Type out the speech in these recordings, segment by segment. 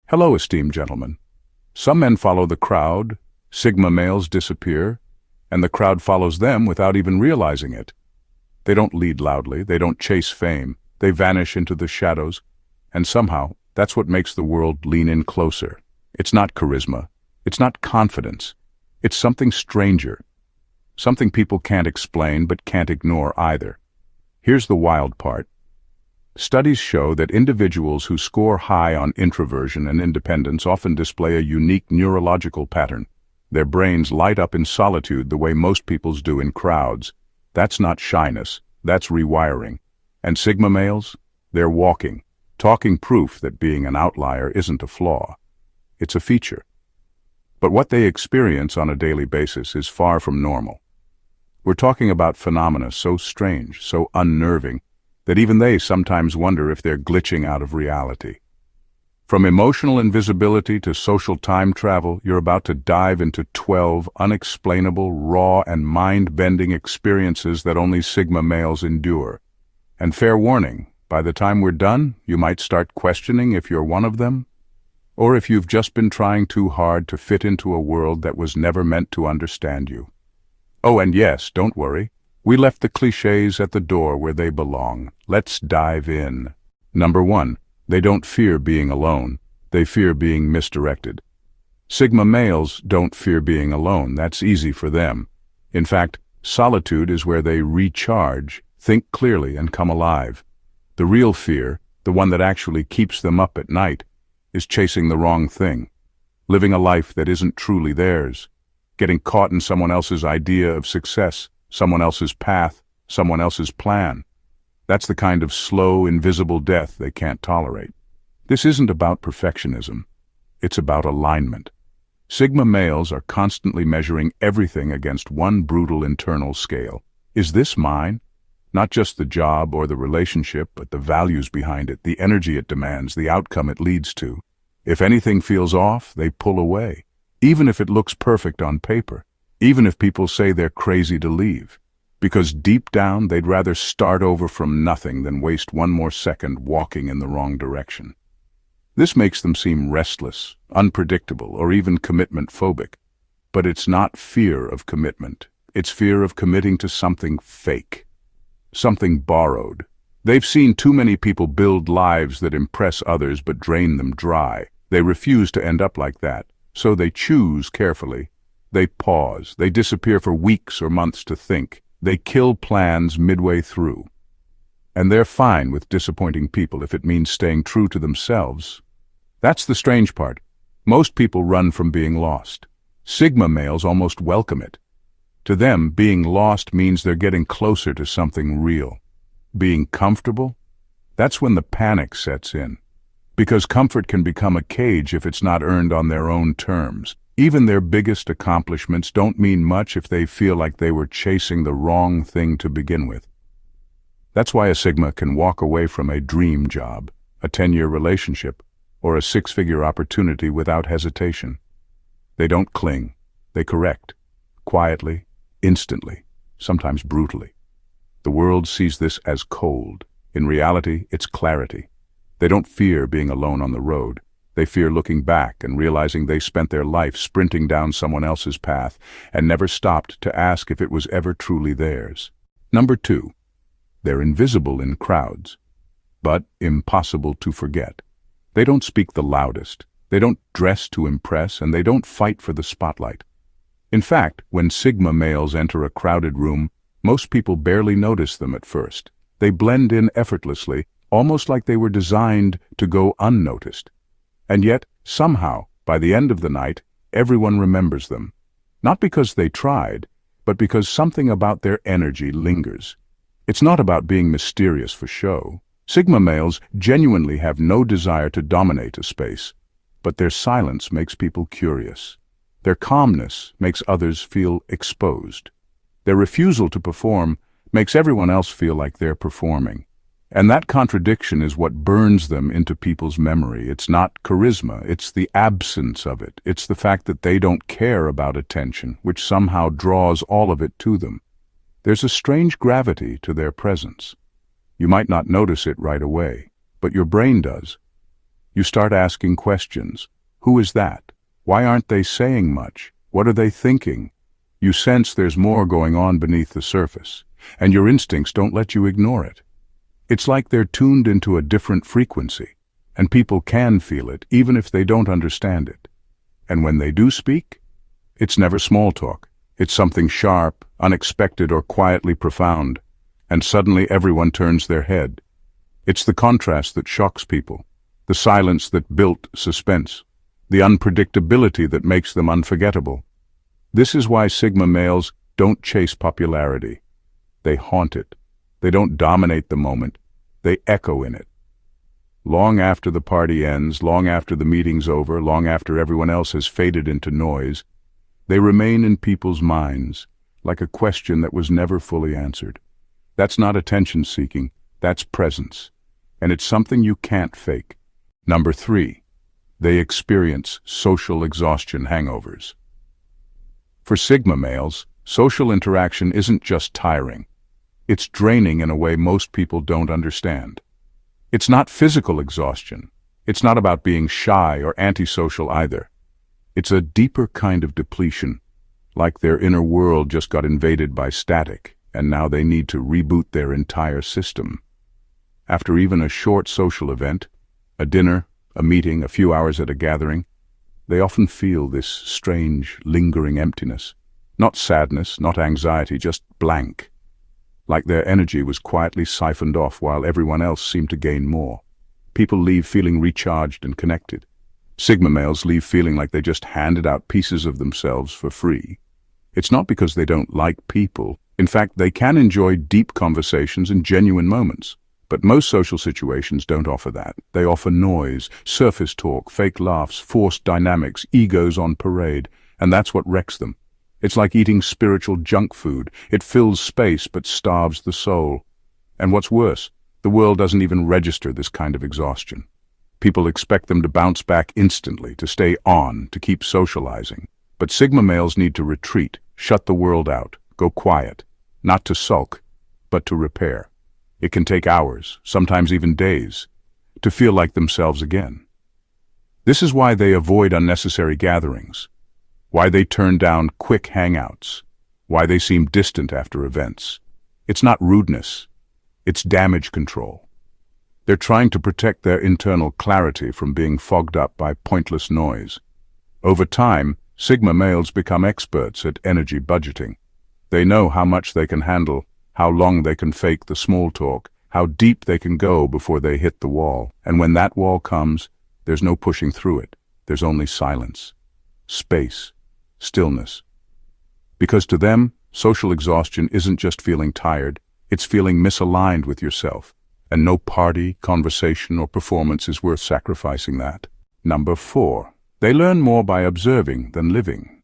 Hello, esteemed gentlemen. Some men follow the crowd, sigma males disappear, and the crowd follows them without even realizing it. They don't lead loudly, they don't chase fame, they vanish into the shadows, and somehow that's what makes the world lean in closer. It's not charisma, it's not confidence, it's something stranger, something people can't explain but can't ignore either. Here's the wild part. Studies show that individuals who score high on introversion and independence often display a unique neurological pattern. Their brains light up in solitude the way most people's do in crowds. That's not shyness, that's rewiring. And sigma males? They're walking, talking proof that being an outlier isn't a flaw. It's a feature. But what they experience on a daily basis is far from normal. We're talking about phenomena so strange, so unnerving, that even they sometimes wonder if they're glitching out of reality. From emotional invisibility to social time travel, you're about to dive into 12 unexplainable, raw, and mind-bending experiences that only sigma males endure. And fair warning, by the time we're done, you might start questioning if you're one of them, or if you've just been trying too hard to fit into a world that was never meant to understand you. Oh, and yes, don't worry. We left the clichés at the door where they belong. Let's dive in. Number 1. They don't fear being alone. They fear being misdirected. Sigma males don't fear being alone. That's easy for them. In fact, solitude is where they recharge, think clearly, and come alive. The real fear, the one that actually keeps them up at night, is chasing the wrong thing, living a life that isn't truly theirs, getting caught in someone else's idea of success, someone else's path, someone else's plan. That's the kind of slow, invisible death they can't tolerate. This isn't about perfectionism. It's about alignment. Sigma males are constantly measuring everything against one brutal internal scale. Is this mine? Not just the job or the relationship, but the values behind it, the energy it demands, the outcome it leads to. If anything feels off, they pull away, even if it looks perfect on paper. Even if people say they're crazy to leave, because deep down they'd rather start over from nothing than waste one more second walking in the wrong direction. This makes them seem restless, unpredictable, or even commitment phobic. But it's not fear of commitment. It's fear of committing to something fake, something borrowed. They've seen too many people build lives that impress others but drain them dry. They refuse to end up like that, so they choose carefully. They pause, they disappear for weeks or months to think, they kill plans midway through. And they're fine with disappointing people if it means staying true to themselves. That's the strange part. Most people run from being lost. Sigma males almost welcome it. To them, being lost means they're getting closer to something real. Being comfortable? That's when the panic sets in. Because comfort can become a cage if it's not earned on their own terms. Even their biggest accomplishments don't mean much if they feel like they were chasing the wrong thing to begin with. That's why a Sigma can walk away from a dream job, a 10-year relationship, or a 6-figure opportunity without hesitation. They don't cling, they correct, quietly, instantly, sometimes brutally. The world sees this as cold. In reality, it's clarity. They don't fear being alone on the road. They fear looking back and realizing they spent their life sprinting down someone else's path and never stopped to ask if it was ever truly theirs. Number 2, they're invisible in crowds, but impossible to forget. They don't speak the loudest, they don't dress to impress, and they don't fight for the spotlight. In fact, when Sigma males enter a crowded room, most people barely notice them at first. They blend in effortlessly, almost like they were designed to go unnoticed. And yet, somehow, by the end of the night, everyone remembers them. Not because they tried, but because something about their energy lingers. It's not about being mysterious for show. Sigma males genuinely have no desire to dominate a space, but their silence makes people curious. Their calmness makes others feel exposed. Their refusal to perform makes everyone else feel like they're performing. And that contradiction is what burns them into people's memory. It's not charisma, it's the absence of it. It's the fact that they don't care about attention, which somehow draws all of it to them. There's a strange gravity to their presence. You might not notice it right away, but your brain does. You start asking questions. Who is that? Why aren't they saying much? What are they thinking? You sense there's more going on beneath the surface, and your instincts don't let you ignore it. It's like they're tuned into a different frequency, and people can feel it even if they don't understand it. And when they do speak, it's never small talk. It's something sharp, unexpected, or quietly profound, and suddenly everyone turns their head. It's the contrast that shocks people, the silence that built suspense, the unpredictability that makes them unforgettable. This is why Sigma males don't chase popularity. They haunt it. They don't dominate the moment. They echo in it. Long after the party ends, long after the meeting's over, long after everyone else has faded into noise, they remain in people's minds, like a question that was never fully answered. That's not attention-seeking, that's presence. And it's something you can't fake. Number 3, they experience social exhaustion hangovers. For Sigma males, social interaction isn't just tiring. It's draining in a way most people don't understand. It's not physical exhaustion. It's not about being shy or antisocial either. It's a deeper kind of depletion, like their inner world just got invaded by static, and now they need to reboot their entire system. After even a short social event, a dinner, a meeting, a few hours at a gathering, they often feel this strange, lingering emptiness. Not sadness, not anxiety, just blank. Like their energy was quietly siphoned off while everyone else seemed to gain more. People leave feeling recharged and connected. Sigma males leave feeling like they just handed out pieces of themselves for free. It's not because they don't like people. In fact, they can enjoy deep conversations and genuine moments. But most social situations don't offer that. They offer noise, surface talk, fake laughs, forced dynamics, egos on parade, and that's what wrecks them. It's like eating spiritual junk food. It fills space but starves the soul. And what's worse, the world doesn't even register this kind of exhaustion. People expect them to bounce back instantly, to stay on, to keep socializing. But Sigma males need to retreat, shut the world out, go quiet, not to sulk, but to repair. It can take hours, sometimes even days, to feel like themselves again. This is why they avoid unnecessary gatherings, why they turn down quick hangouts, why they seem distant after events. It's not rudeness, it's damage control. They're trying to protect their internal clarity from being fogged up by pointless noise. Over time, Sigma males become experts at energy budgeting. They know how much they can handle, how long they can fake the small talk, how deep they can go before they hit the wall. And when that wall comes, there's no pushing through it. There's only silence, space, stillness. Because to them, social exhaustion isn't just feeling tired, it's feeling misaligned with yourself. And no party, conversation, or performance is worth sacrificing that. Number 4, they learn more by observing than living.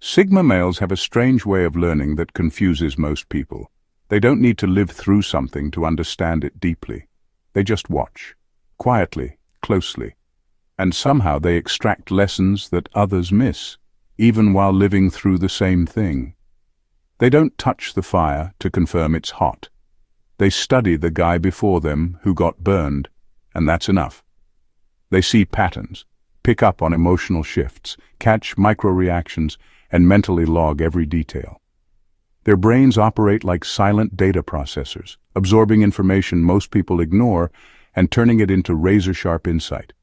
Sigma males have a strange way of learning that confuses most people. They don't need to live through something to understand it deeply. They just watch, quietly, closely, and somehow they extract lessons that others miss, even while living through the same thing. They don't touch the fire to confirm it's hot. They study the guy before them who got burned, and that's enough. They see patterns, pick up on emotional shifts, catch micro-reactions, and mentally log every detail. Their brains operate like silent data processors, absorbing information most people ignore and turning it into razor-sharp insight.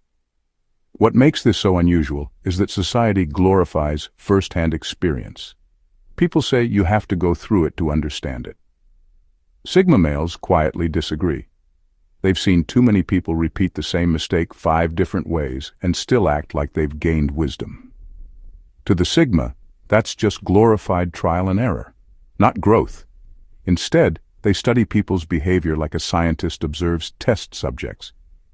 What makes this so unusual is that society glorifies first-hand experience. People say you have to go through it to understand it. Sigma males quietly disagree. They've seen too many people repeat the same mistake 5 different ways and still act like they've gained wisdom. To the Sigma, that's just glorified trial and error, not growth. Instead, they study people's behavior like a scientist observes test subjects.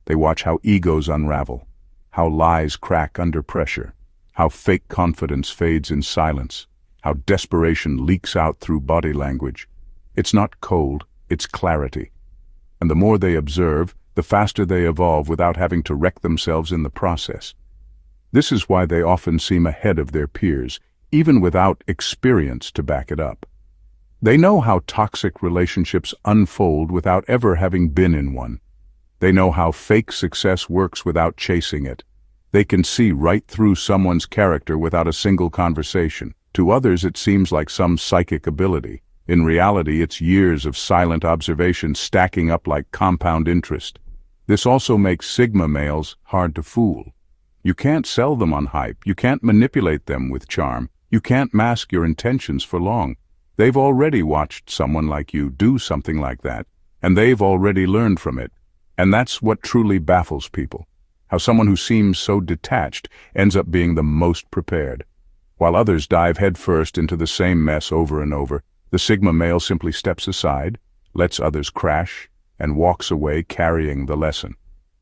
They watch how egos unravel, how lies crack under pressure, how fake confidence fades in silence, how desperation leaks out through body language. It's not cold, it's clarity. And the more they observe, the faster they evolve without having to wreck themselves in the process. This is why they often seem ahead of their peers, even without experience to back it up. They know how toxic relationships unfold without ever having been in one. They know how fake success works without chasing it. They can see right through someone's character without a single conversation. To others, it seems like some psychic ability. In reality, it's years of silent observation stacking up like compound interest. This also makes Sigma males hard to fool. You can't sell them on hype. You can't manipulate them with charm. You can't mask your intentions for long. They've already watched someone like you do something like that, and they've already learned from it. And that's what truly baffles people. How someone who seems so detached ends up being the most prepared. While others dive headfirst into the same mess over and over, the Sigma male simply steps aside, lets others crash, and walks away carrying the lesson,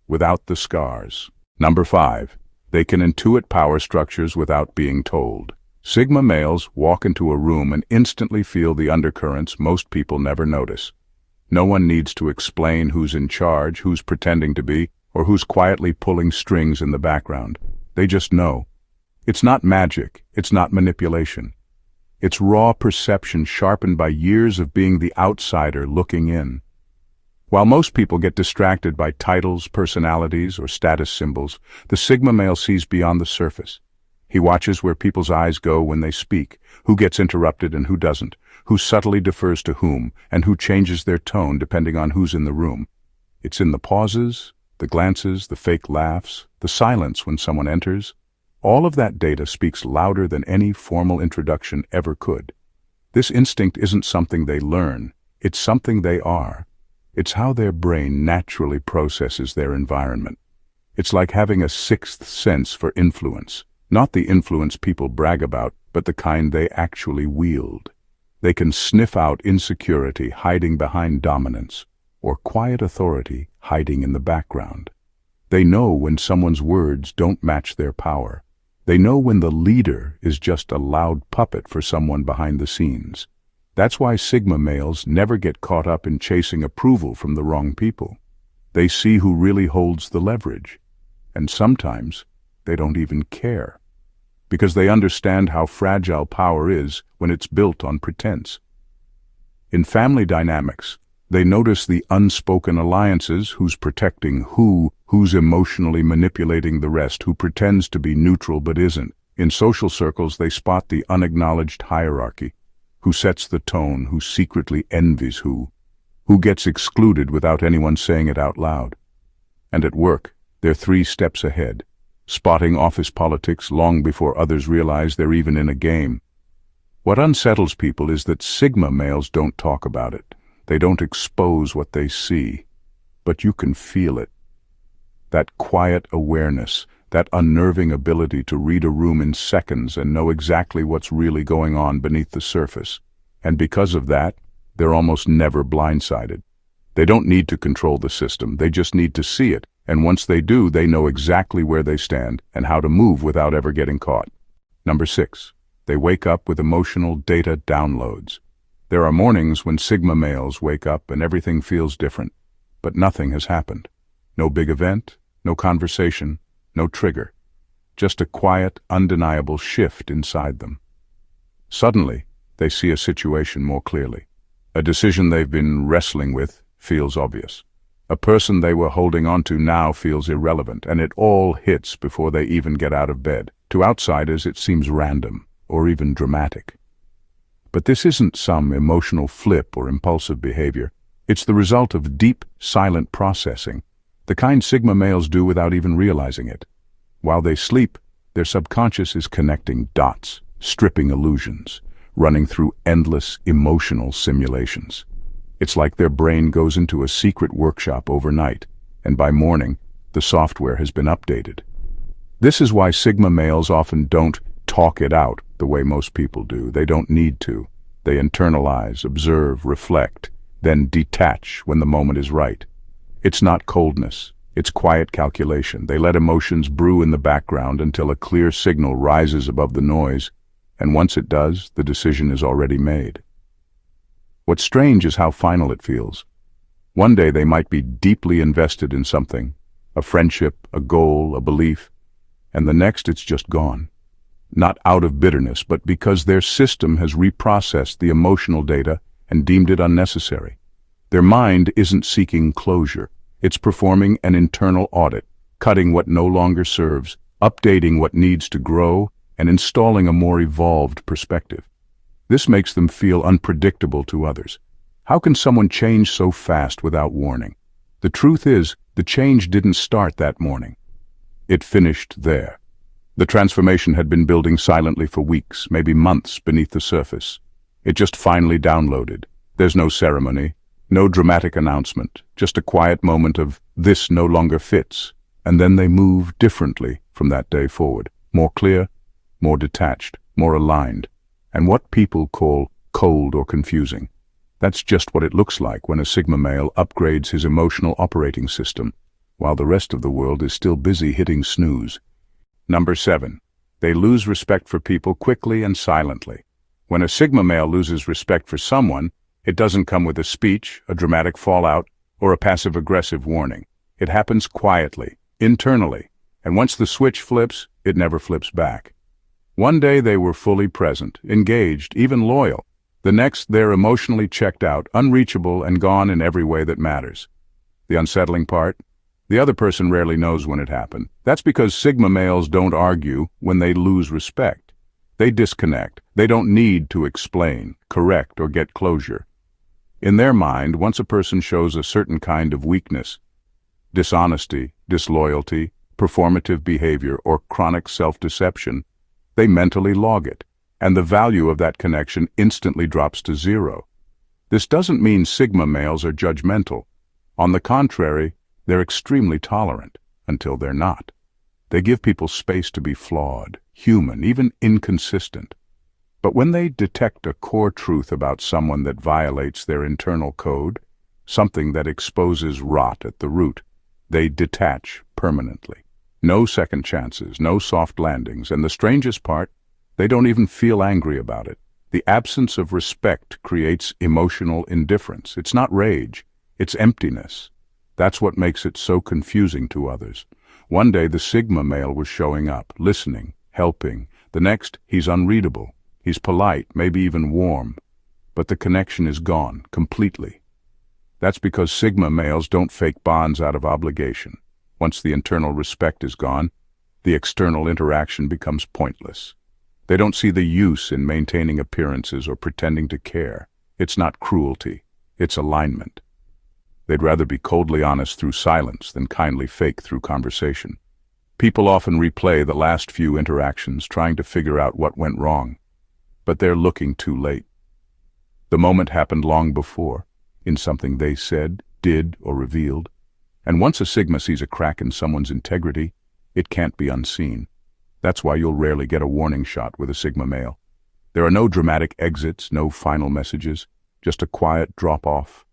without the scars. Number 5. They can intuit power structures without being told. Sigma males walk into a room and instantly feel the undercurrents most people never notice. No one needs to explain who's in charge, who's pretending to be, or who's quietly pulling strings in the background. They just know. It's not magic, it's not manipulation. It's raw perception sharpened by years of being the outsider looking in. While most people get distracted by titles, personalities, or status symbols, the Sigma male sees beyond the surface. He watches where people's eyes go when they speak, who gets interrupted and who doesn't, who subtly defers to whom, and who changes their tone depending on who's in the room. It's in the pauses, the glances, the fake laughs, the silence when someone enters. All of that data speaks louder than any formal introduction ever could. This instinct isn't something they learn, it's something they are. It's how their brain naturally processes their environment. It's like having a sixth sense for influence, not the influence people brag about, but the kind they actually wield. They can sniff out insecurity hiding behind dominance, or quiet authority hiding in the background. They know when someone's words don't match their power. They know when the leader is just a loud puppet for someone behind the scenes. That's why Sigma males never get caught up in chasing approval from the wrong people. They see who really holds the leverage. And sometimes they don't even care. Because they understand how fragile power is when it's built on pretense. In family dynamics, they notice the unspoken alliances, who's protecting who's emotionally manipulating the rest, who pretends to be neutral but isn't. In social circles, they spot the unacknowledged hierarchy, who sets the tone, who secretly envies who gets excluded without anyone saying it out loud. And at work, they're 3 steps ahead, spotting office politics long before others realize they're even in a game. What unsettles people is that Sigma males don't talk about it. They don't expose what they see, but you can feel it. That quiet awareness, that unnerving ability to read a room in seconds and know exactly what's really going on beneath the surface. And because of that, they're almost never blindsided. They don't need to control the system, they just need to see it, and once they do, they know exactly where they stand and how to move without ever getting caught. Number 6. They wake up with emotional data downloads. There are mornings when Sigma males wake up and everything feels different, but nothing has happened. No big event, no conversation, no trigger. Just a quiet, undeniable shift inside them. Suddenly, they see a situation more clearly. A decision they've been wrestling with feels obvious. A person they were holding on to now feels irrelevant, and it all hits before they even get out of bed. To outsiders, it seems random, or even dramatic. But this isn't some emotional flip or impulsive behavior. It's the result of deep, silent processing, the kind Sigma males do without even realizing it. While they sleep, their subconscious is connecting dots, stripping illusions, running through endless emotional simulations. It's like their brain goes into a secret workshop overnight, and by morning, the software has been updated. This is why Sigma males often don't talk it out the way most people do. They don't need to. They internalize, observe, reflect, then detach when the moment is right. It's not coldness. It's quiet calculation. They let emotions brew in the background until a clear signal rises above the noise, and once it does, the decision is already made. What's strange is how final it feels. One day they might be deeply invested in something, a friendship, a goal, a belief, and the next it's just gone. Not out of bitterness, but because their system has reprocessed the emotional data and deemed it unnecessary. Their mind isn't seeking closure. It's performing an internal audit, cutting what no longer serves, updating what needs to grow, and installing a more evolved perspective. This makes them feel unpredictable to others. How can someone change so fast without warning? The truth is, the change didn't start that morning. It finished there. The transformation had been building silently for weeks, maybe months beneath the surface. It just finally downloaded. There's no ceremony, no dramatic announcement, just a quiet moment of, this no longer fits. And then they move differently from that day forward. More clear, more detached, more aligned. And what people call cold or confusing. That's just what it looks like when a Sigma male upgrades his emotional operating system, while the rest of the world is still busy hitting snooze. Number 7. They lose respect for people quickly and silently. When a Sigma male loses respect for someone, it doesn't come with a speech, a dramatic fallout, or a passive-aggressive warning. It happens quietly, internally, and once the switch flips, it never flips back. One day they were fully present, engaged, even loyal. The next, they're emotionally checked out, unreachable, and gone in every way that matters. The unsettling part? The other person rarely knows when it happened. That's because Sigma males don't argue when they lose respect. They disconnect. They don't need to explain, correct, or get closure. In their mind, once a person shows a certain kind of weakness, dishonesty, disloyalty, performative behavior, or chronic self-deception, they mentally log it, and the value of that connection instantly drops to zero. This doesn't mean Sigma males are judgmental. On the contrary, they're extremely tolerant, until they're not. They give people space to be flawed, human, even inconsistent. But when they detect a core truth about someone that violates their internal code, something that exposes rot at the root, they detach permanently. No second chances, no soft landings, and the strangest part, they don't even feel angry about it. The absence of respect creates emotional indifference. It's not rage, it's emptiness. That's what makes it so confusing to others. One day the Sigma male was showing up, listening, helping. The next, he's unreadable. He's polite, maybe even warm. But the connection is gone, completely. That's because Sigma males don't fake bonds out of obligation. Once the internal respect is gone, the external interaction becomes pointless. They don't see the use in maintaining appearances or pretending to care. It's not cruelty, it's alignment. They'd rather be coldly honest through silence than kindly fake through conversation. People often replay the last few interactions trying to figure out what went wrong, but they're looking too late. The moment happened long before, in something they said, did, or revealed. And once a Sigma sees a crack in someone's integrity, it can't be unseen. That's why you'll rarely get a warning shot with a Sigma male. There are no dramatic exits, no final messages, just a quiet drop-off,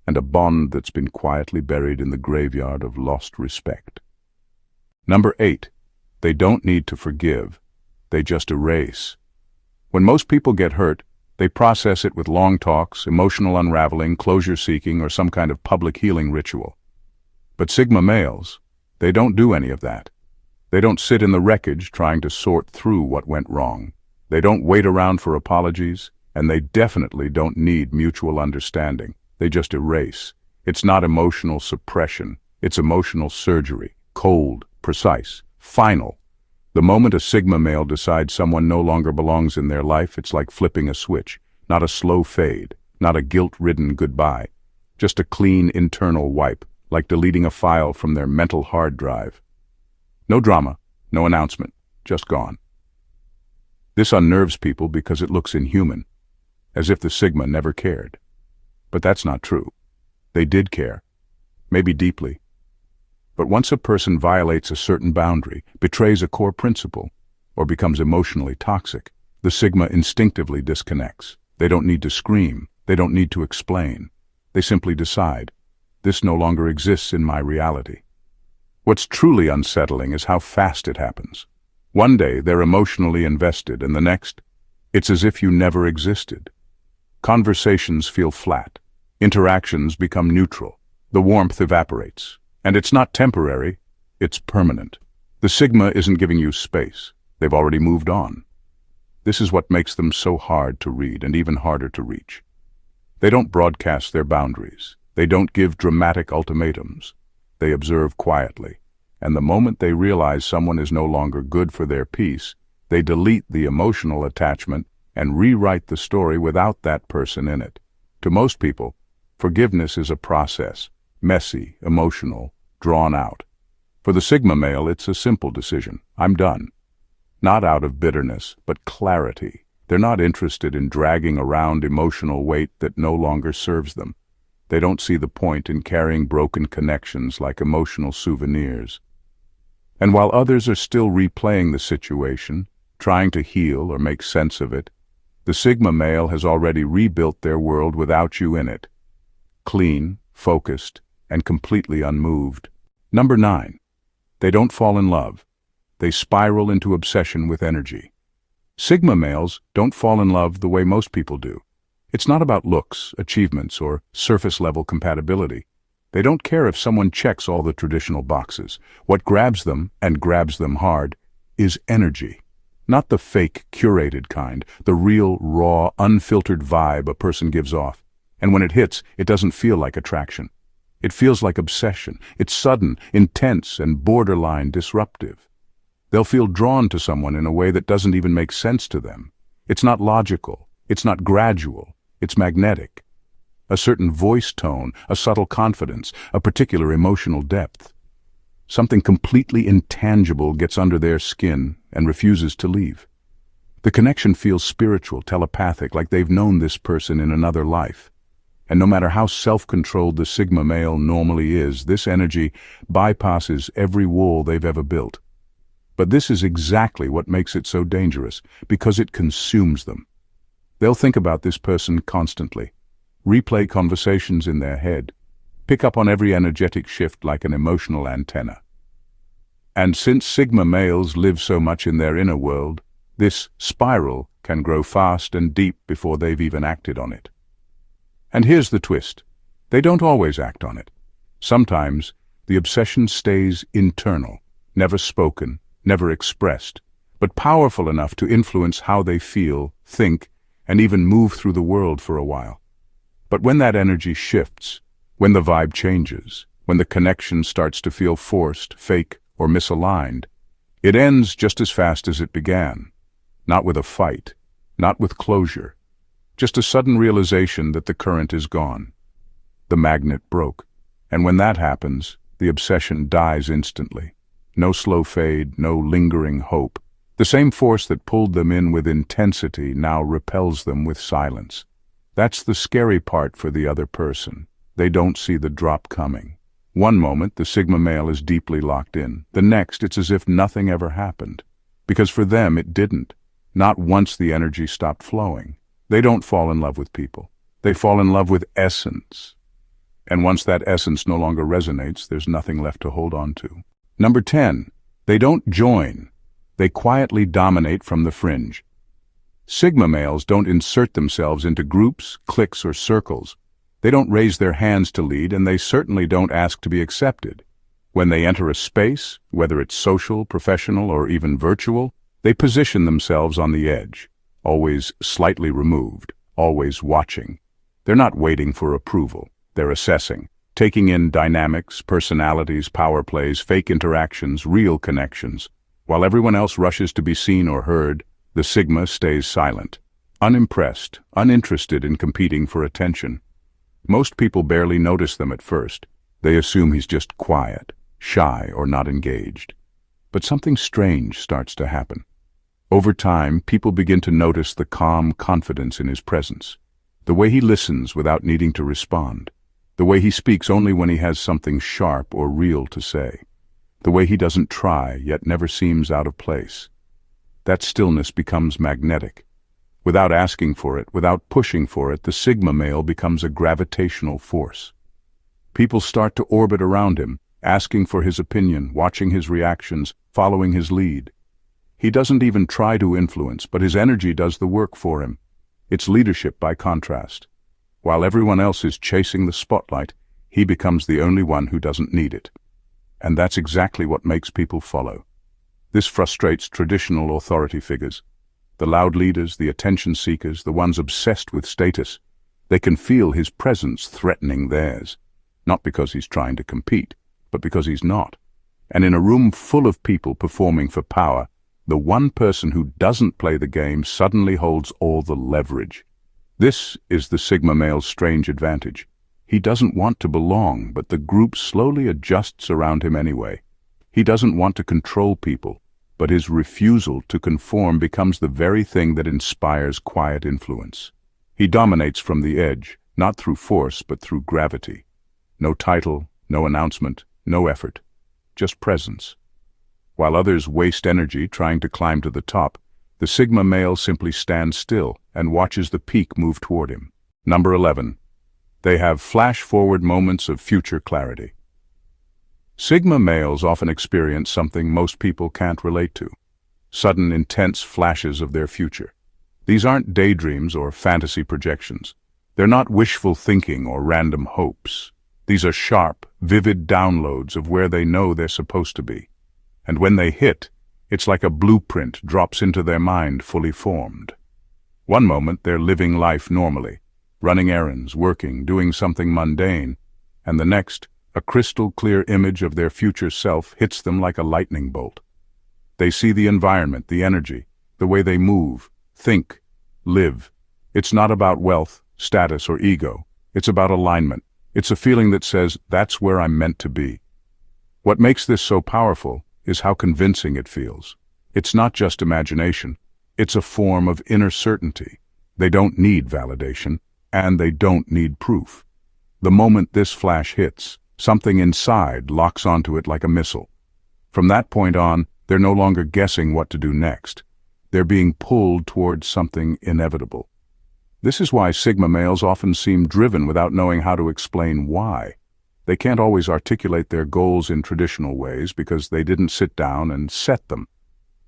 and a bond that's been quietly buried in the graveyard of lost respect. Number 8. They don't need to forgive. They just erase. When most people get hurt, they process it with long talks, emotional unraveling, closure-seeking, or some kind of public healing ritual. But Sigma males, they don't do any of that. They don't sit in the wreckage trying to sort through what went wrong. They don't wait around for apologies, and they definitely don't need mutual understanding. They just erase. It's not emotional suppression. It's emotional surgery. Cold, precise, final. The moment a Sigma male decides someone no longer belongs in their life, it's like flipping a switch. Not a slow fade, not a guilt-ridden goodbye. Just a clean internal wipe, like deleting a file from their mental hard drive. No drama, no announcement, just gone. This unnerves people because it looks inhuman, as if the Sigma never cared. But that's not true. They did care, maybe deeply. But once a person violates a certain boundary, betrays a core principle, or becomes emotionally toxic, the Sigma instinctively disconnects. They don't need to scream. They don't need to explain. They simply decide, this no longer exists in my reality. What's truly unsettling is how fast it happens. One day they're emotionally invested, and the next, it's as if you never existed. Conversations feel flat. Interactions become neutral. The warmth evaporates. And it's not temporary, it's permanent. The Sigma isn't giving you space. They've already moved on. This is what makes them so hard to read and even harder to reach. They don't broadcast their boundaries. They don't give dramatic ultimatums. They observe quietly, and the moment they realize someone is no longer good for their peace, they delete the emotional attachment and rewrite the story without that person in it. To most people, forgiveness is a process, messy, emotional, drawn out. For the Sigma male, it's a simple decision. I'm done. Not out of bitterness, but clarity. They're not interested in dragging around emotional weight that no longer serves them. They don't see the point in carrying broken connections like emotional souvenirs. And while others are still replaying the situation, trying to heal or make sense of it, the Sigma male has already rebuilt their world without you in it. Clean, focused, and completely unmoved. Number 9. They don't fall in love. They spiral into obsession with energy. Sigma males don't fall in love the way most people do. It's not about looks, achievements, or surface-level compatibility. They don't care if someone checks all the traditional boxes. What grabs them, and grabs them hard, is energy. Not the fake, curated kind, the real, raw, unfiltered vibe a person gives off. And when it hits, it doesn't feel like attraction. It feels like obsession. It's sudden, intense, and borderline disruptive. They'll feel drawn to someone in a way that doesn't even make sense to them. It's not logical. It's not gradual. It's magnetic. A certain voice tone, a subtle confidence, a particular emotional depth. Something completely intangible gets under their skin and refuses to leave. The connection feels spiritual, telepathic, like they've known this person in another life. And no matter how self-controlled the Sigma male normally is, this energy bypasses every wall they've ever built. But this is exactly what makes it so dangerous, because it consumes them. They'll think about this person constantly, replay conversations in their head, pick up on every energetic shift like an emotional antenna. And since Sigma males live so much in their inner world, this spiral can grow fast and deep before they've even acted on it. And here's the twist. They don't always act on it. Sometimes the obsession stays internal, never spoken, never expressed, but powerful enough to influence how they feel, think, and even move through the world for a while. But when that energy shifts, when the vibe changes, when the connection starts to feel forced, fake, or misaligned, it ends just as fast as it began. Not with a fight, not with closure, just a sudden realization that the current is gone. The magnet broke, and when that happens, the obsession dies instantly. No slow fade, no lingering hope. The same force that pulled them in with intensity now repels them with silence. That's the scary part for the other person. They don't see the drop coming. One moment, the Sigma male is deeply locked in. The next, it's as if nothing ever happened. Because for them, it didn't. Not once the energy stopped flowing. They don't fall in love with people. They fall in love with essence. And once that essence no longer resonates, there's nothing left to hold on to. Number 10. They don't join. They quietly dominate from the fringe. Sigma males don't insert themselves into groups, cliques, or circles. They don't raise their hands to lead, and they certainly don't ask to be accepted. When they enter a space, whether it's social, professional, or even virtual, they position themselves on the edge, always slightly removed, always watching. They're not waiting for approval. They're assessing, taking in dynamics, personalities, power plays, fake interactions, real connections. While everyone else rushes to be seen or heard, the Sigma stays silent, unimpressed, uninterested in competing for attention. Most people barely notice them at first. They assume he's just quiet, shy, or not engaged. But something strange starts to happen. Over time, people begin to notice the calm confidence in his presence, the way he listens without needing to respond, the way he speaks only when he has something sharp or real to say, the way he doesn't try yet never seems out of place. That stillness becomes magnetic. Without asking for it, without pushing for it, the Sigma male becomes a gravitational force. People start to orbit around him, asking for his opinion, watching his reactions, following his lead. He doesn't even try to influence, but his energy does the work for him. It's leadership by contrast. While everyone else is chasing the spotlight, he becomes the only one who doesn't need it. And that's exactly what makes people follow. This frustrates traditional authority figures. The loud leaders, the attention seekers, the ones obsessed with status. They can feel his presence threatening theirs. Not because he's trying to compete, but because he's not. And in a room full of people performing for power, the one person who doesn't play the game suddenly holds all the leverage. This is the Sigma male's strange advantage. He doesn't want to belong, but the group slowly adjusts around him anyway. He doesn't want to control people, but his refusal to conform becomes the very thing that inspires quiet influence. He dominates from the edge, not through force, but through gravity. No title, no announcement, no effort, just presence. While others waste energy trying to climb to the top, the Sigma male simply stands still and watches the peak move toward him. Number 11. They have flash-forward moments of future clarity. Sigma males often experience something most people can't relate to: sudden, intense flashes of their future. These aren't daydreams or fantasy projections. They're not wishful thinking or random hopes. These are sharp, vivid downloads of where they know they're supposed to be. And when they hit, it's like a blueprint drops into their mind fully formed. One moment they're living life normally, running errands, working, doing something mundane, and the next, a crystal-clear image of their future self hits them like a lightning bolt. They see the environment, the energy, the way they move, think, live. It's not about wealth, status, or ego. It's about alignment. It's a feeling that says, that's where I'm meant to be. What makes this so powerful is how convincing it feels. It's not just imagination. It's a form of inner certainty. They don't need validation, and they don't need proof. The moment this flash hits, something inside locks onto it like a missile. From that point on, they're no longer guessing what to do next. They're being pulled towards something inevitable. This is why Sigma males often seem driven without knowing how to explain why. They can't always articulate their goals in traditional ways because they didn't sit down and set them.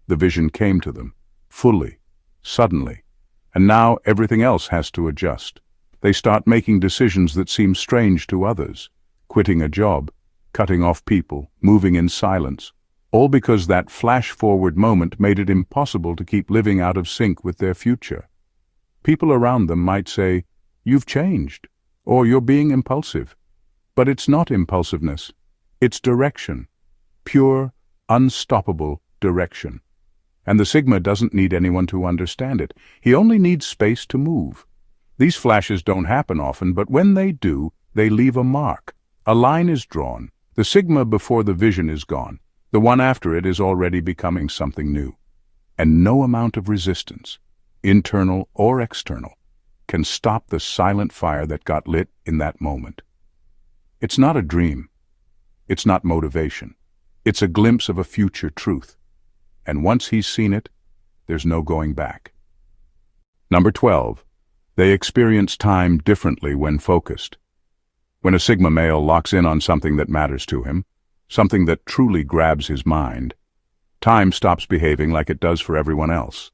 The vision came to them, fully, suddenly, and now everything else has to adjust. They start making decisions that seem strange to others, quitting a job, cutting off people, moving in silence, all because that flash-forward moment made it impossible to keep living out of sync with their future. People around them might say, "You've changed," or "You're being impulsive." But it's not impulsiveness. It's direction. Pure, unstoppable direction. And the Sigma doesn't need anyone to understand it. He only needs space to move. These flashes don't happen often, but when they do, they leave a mark. A line is drawn. The Sigma before the vision is gone. The one after it is already becoming something new. And no amount of resistance, internal or external, can stop the silent fire that got lit in that moment. It's not a dream. It's not motivation. It's a glimpse of a future truth. And once he's seen it, there's no going back. Number 12. They experience time differently when focused. When a Sigma male locks in on something that matters to him, something that truly grabs his mind, time stops behaving like it does for everyone else.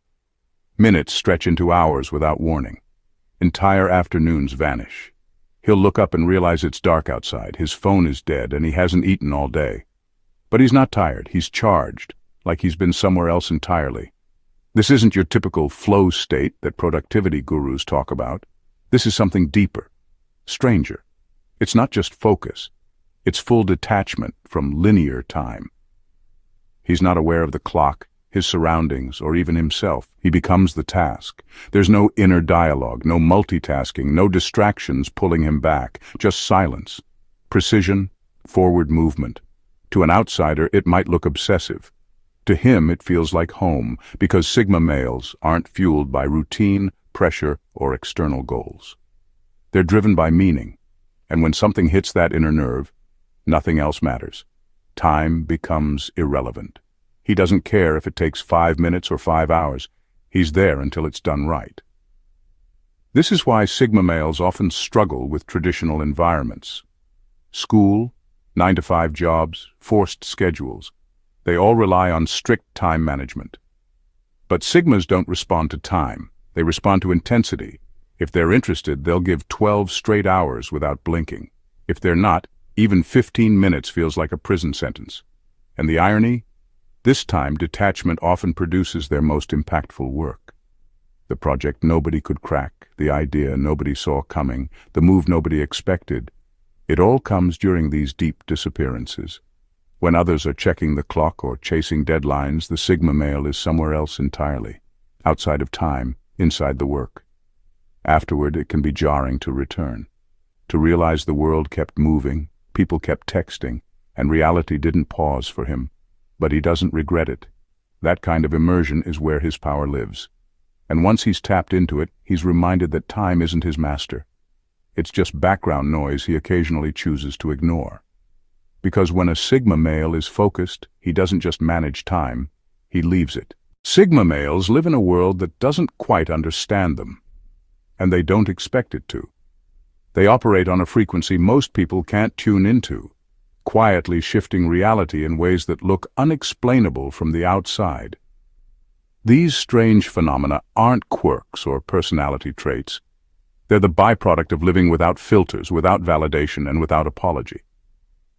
Minutes stretch into hours without warning. Entire afternoons vanish. He'll look up and realize it's dark outside, his phone is dead, and he hasn't eaten all day. But he's not tired, he's charged, like he's been somewhere else entirely. This isn't your typical flow state that productivity gurus talk about. This is something deeper, stranger. It's not just focus. It's full detachment from linear time. He's not aware of the clock, his surroundings, or even himself. He becomes the task. There's no inner dialogue, no multitasking, no distractions pulling him back, just silence, precision, forward movement. To an outsider, it might look obsessive. To him, it feels like home, because Sigma males aren't fueled by routine, pressure, or external goals. They're driven by meaning, and when something hits that inner nerve, nothing else matters. Time becomes irrelevant. He doesn't care if it takes 5 minutes or 5 hours. He's there until it's done right. This is why Sigma males often struggle with traditional environments. School, 9-to-5 jobs, forced schedules. They all rely on strict time management. But Sigmas don't respond to time. They respond to intensity. If they're interested, they'll give 12 straight hours without blinking. If they're not, even 15 minutes feels like a prison sentence. And the irony? This time, detachment often produces their most impactful work. The project nobody could crack, the idea nobody saw coming, the move nobody expected. It all comes during these deep disappearances. When others are checking the clock or chasing deadlines, the Sigma male is somewhere else entirely, outside of time, inside the work. Afterward, it can be jarring to return, to realize the world kept moving, people kept texting, and reality didn't pause for him. But he doesn't regret it. That kind of immersion is where his power lives. And once he's tapped into it, he's reminded that time isn't his master. It's just background noise he occasionally chooses to ignore. Because when a Sigma male is focused, he doesn't just manage time, he leaves it. Sigma males live in a world that doesn't quite understand them, and they don't expect it to. They operate on a frequency most people can't tune into, quietly shifting reality in ways that look unexplainable from the outside. These strange phenomena aren't quirks or personality traits. They're the byproduct of living without filters, without validation, and without apology.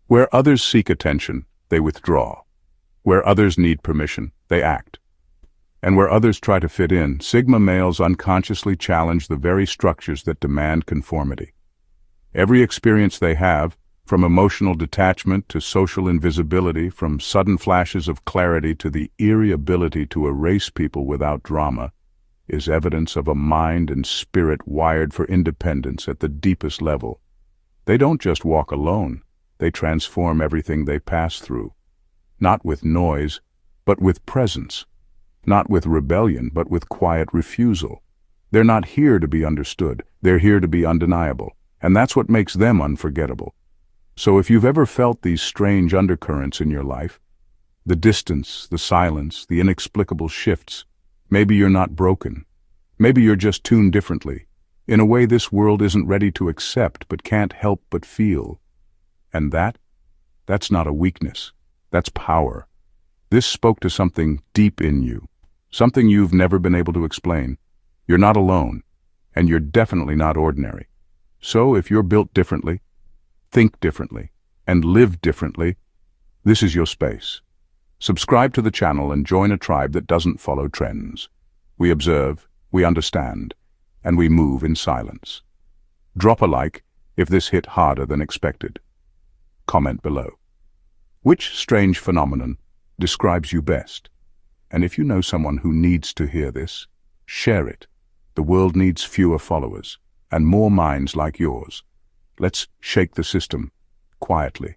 Where others seek attention, they withdraw. Where others need permission, they act. And where others try to fit in, Sigma males unconsciously challenge the very structures that demand conformity. Every experience they have, from emotional detachment to social invisibility, from sudden flashes of clarity to the eerie ability to erase people without drama, is evidence of a mind and spirit wired for independence at the deepest level. They don't just walk alone, they transform everything they pass through. Not with noise, but with presence. Not with rebellion, but with quiet refusal. They're not here to be understood, they're here to be undeniable, and that's what makes them unforgettable. So if you've ever felt these strange undercurrents in your life, the distance, the silence, the inexplicable shifts, maybe you're not broken. Maybe you're just tuned differently, in a way this world isn't ready to accept but can't help but feel. And that's not a weakness. That's power. This spoke to something deep in you, something you've never been able to explain. You're not alone, and you're definitely not ordinary. So if you're built differently, think differently, and live differently, this is your space. Subscribe to the channel and join a tribe that doesn't follow trends. We observe, we understand, and we move in silence. Drop a like if this hit harder than expected. Comment below. Which strange phenomenon describes you best? And if you know someone who needs to hear this, share it. The world needs fewer followers, and more minds like yours. Let's shake the system, quietly.